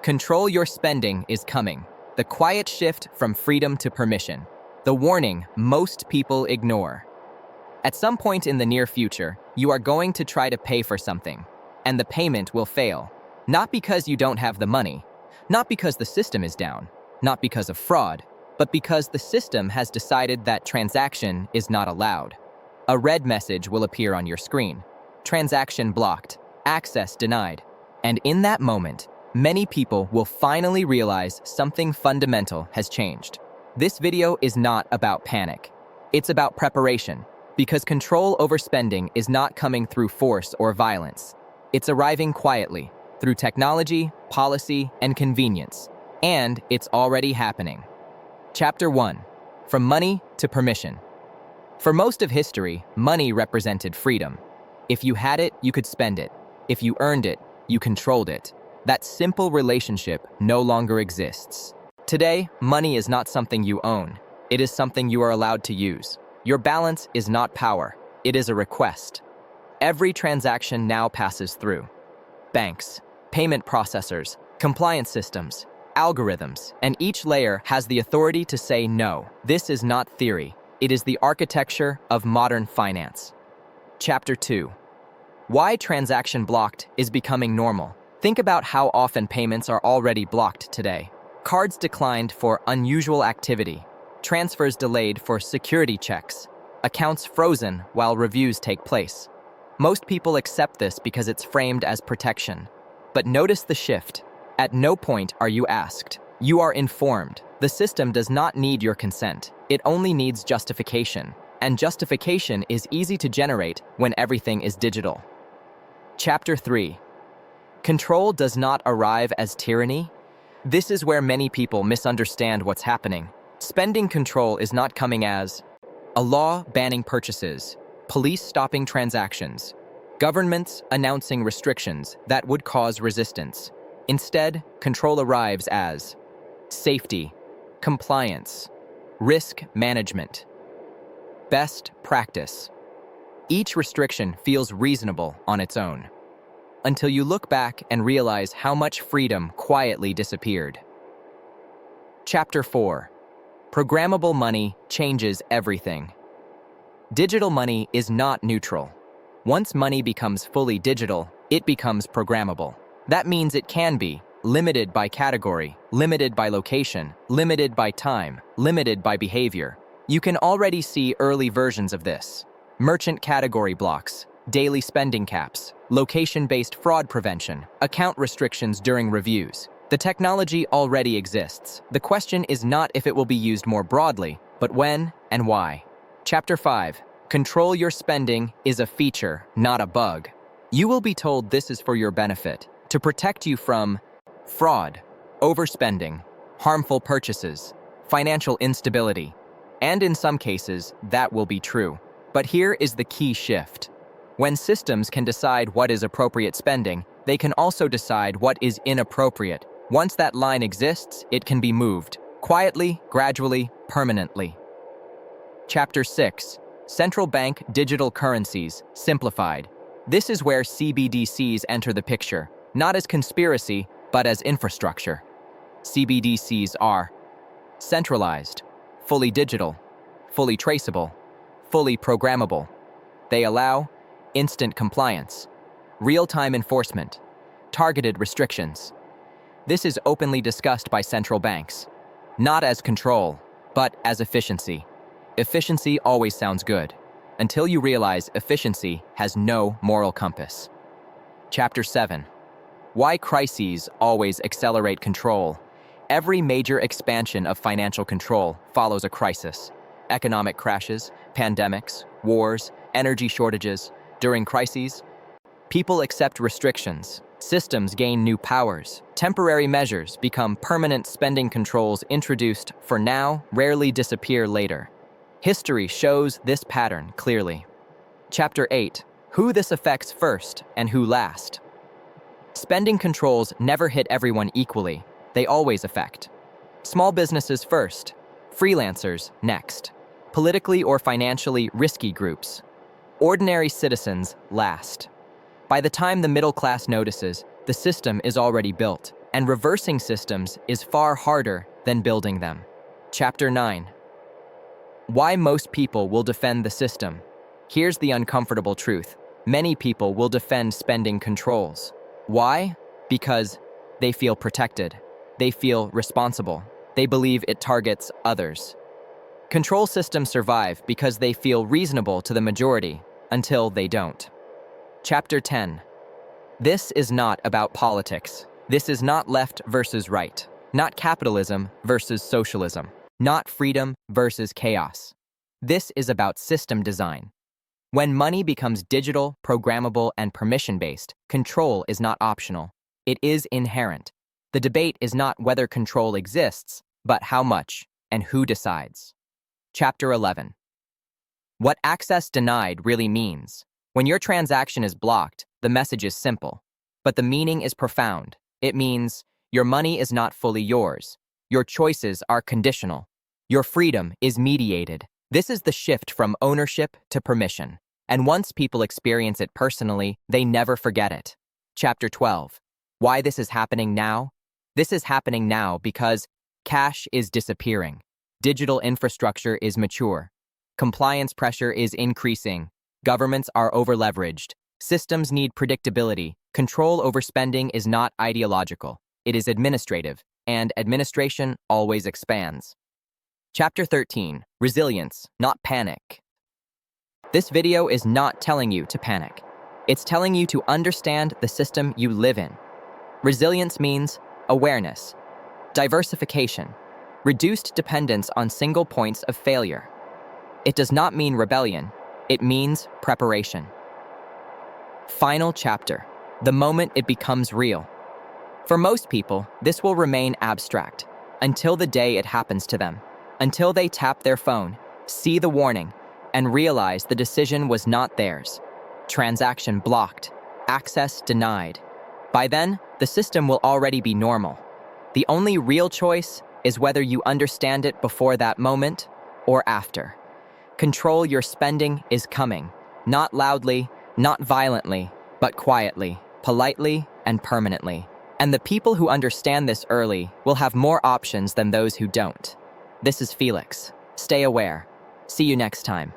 Control your spending is coming. The quiet shift from freedom to permission. The warning most people ignore. At some point in the near future, you are going to try to pay for something, and the payment will fail. Not because you don't have the money, not because the system is down, not because of fraud, but because the system has decided that transaction is not allowed. A red message will appear on your screen. Transaction blocked, access denied. And in that moment, many people will finally realize something fundamental has changed. This video is not about panic. It's about preparation, because control over spending is not coming through force or violence. It's arriving quietly, through technology, policy, and convenience. And it's already happening. Chapter 1. From money to permission. For most of history, money represented freedom. If you had it, you could spend it. If you earned it, you controlled it. That simple relationship no longer exists. Today, money is not something you own. It is something you are allowed to use. Your balance is not power. It is a request. Every transaction now passes through banks, payment processors, compliance systems, algorithms, and each layer has the authority to say no. This is not theory. It is the architecture of modern finance. Chapter 2. Why transaction blocked is becoming normal. Think about how often payments are already blocked today. Cards declined for unusual activity, transfers delayed for security checks, accounts frozen while reviews take place. Most people accept this because it's framed as protection. But notice the shift. At no point are you asked. You are informed. The system does not need your consent. It only needs justification. And justification is easy to generate when everything is digital. Chapter 3. Control does not arrive as tyranny. This is where many people misunderstand what's happening. Spending control is not coming as a law banning purchases, police stopping transactions, governments announcing restrictions that would cause resistance. Instead, control arrives as safety, compliance, risk management, best practice. Each restriction feels reasonable on its own, until you look back and realize how much freedom quietly disappeared. Chapter 4. Programmable money changes everything. Digital money is not neutral. Once money becomes fully digital, it becomes programmable. That means it can be limited by category, limited by location, limited by time, limited by behavior. You can already see early versions of this. Merchant category blocks, daily spending caps, location-based fraud prevention, account restrictions during reviews. The technology already exists. The question is not if it will be used more broadly, but when and why. Chapter 5. Control your spending is a feature, not a bug. You will be told this is for your benefit, to protect you from fraud, overspending, harmful purchases, financial instability. And in some cases, that will be true. But here is the key shift. When systems can decide what is appropriate spending, they can also decide what is inappropriate. Once that line exists, it can be moved, quietly, gradually, permanently. Chapter 6. Central Bank Digital Currencies, Simplified. This is where CBDCs enter the picture, not as conspiracy, but as infrastructure. CBDCs are centralized, fully digital, fully traceable, fully programmable. They allow instant compliance, real-time enforcement, targeted restrictions. This is openly discussed by central banks, not as control, but as efficiency. Efficiency always sounds good, until you realize efficiency has no moral compass. Chapter 7. Why crises always accelerate control. Every major expansion of financial control follows a crisis. Economic crashes, pandemics, wars, energy shortages. During crises, people accept restrictions, systems gain new powers, temporary measures become permanent spending controls introduced for now, rarely disappear later. History shows this pattern clearly. Chapter 8. Who this affects first and who last. Spending controls never hit everyone equally. They always affect small businesses first, freelancers next, politically or financially risky groups, ordinary citizens last. By the time the middle class notices, the system is already built, and reversing systems is far harder than building them. Chapter 9. Why most people will defend the system. Here's the uncomfortable truth. Many people will defend spending controls. Why? Because they feel protected. They feel responsible. They believe it targets others. Control systems survive because they feel reasonable to the majority until they don't. Chapter 10. This is not about politics. This is not left versus right. Not capitalism versus socialism. Not freedom versus chaos. This is about system design. When money becomes digital, programmable, and permission-based, control is not optional. It is inherent. The debate is not whether control exists, but how much and who decides. Chapter 11. What access denied really means. When your transaction is blocked, the message is simple, but the meaning is profound. It means your money is not fully yours. Your choices are conditional. Your freedom is mediated. This is the shift from ownership to permission. And once people experience it personally, they never forget it. Chapter 12. Why this is happening now? This is happening now because cash is disappearing. Digital infrastructure is mature. Compliance pressure is increasing. Governments are overleveraged. Systems need predictability. Control over spending is not ideological. It is administrative, and administration always expands. Chapter 13. Resilience, not panic. This video is not telling you to panic. It's telling you to understand the system you live in. Resilience means awareness, diversification, reduced dependence on single points of failure. It does not mean rebellion. It means preparation. Final chapter. The moment it becomes real. For most people, this will remain abstract until the day it happens to them, until they tap their phone, see the warning, and realize the decision was not theirs. Transaction blocked, access denied. By then, the system will already be normal. The only real choice is whether you understand it before that moment or after. Control your spending is coming, not loudly, not violently, but quietly, politely, and permanently. And the people who understand this early will have more options than those who don't. This is Felix. Stay aware. See you next time.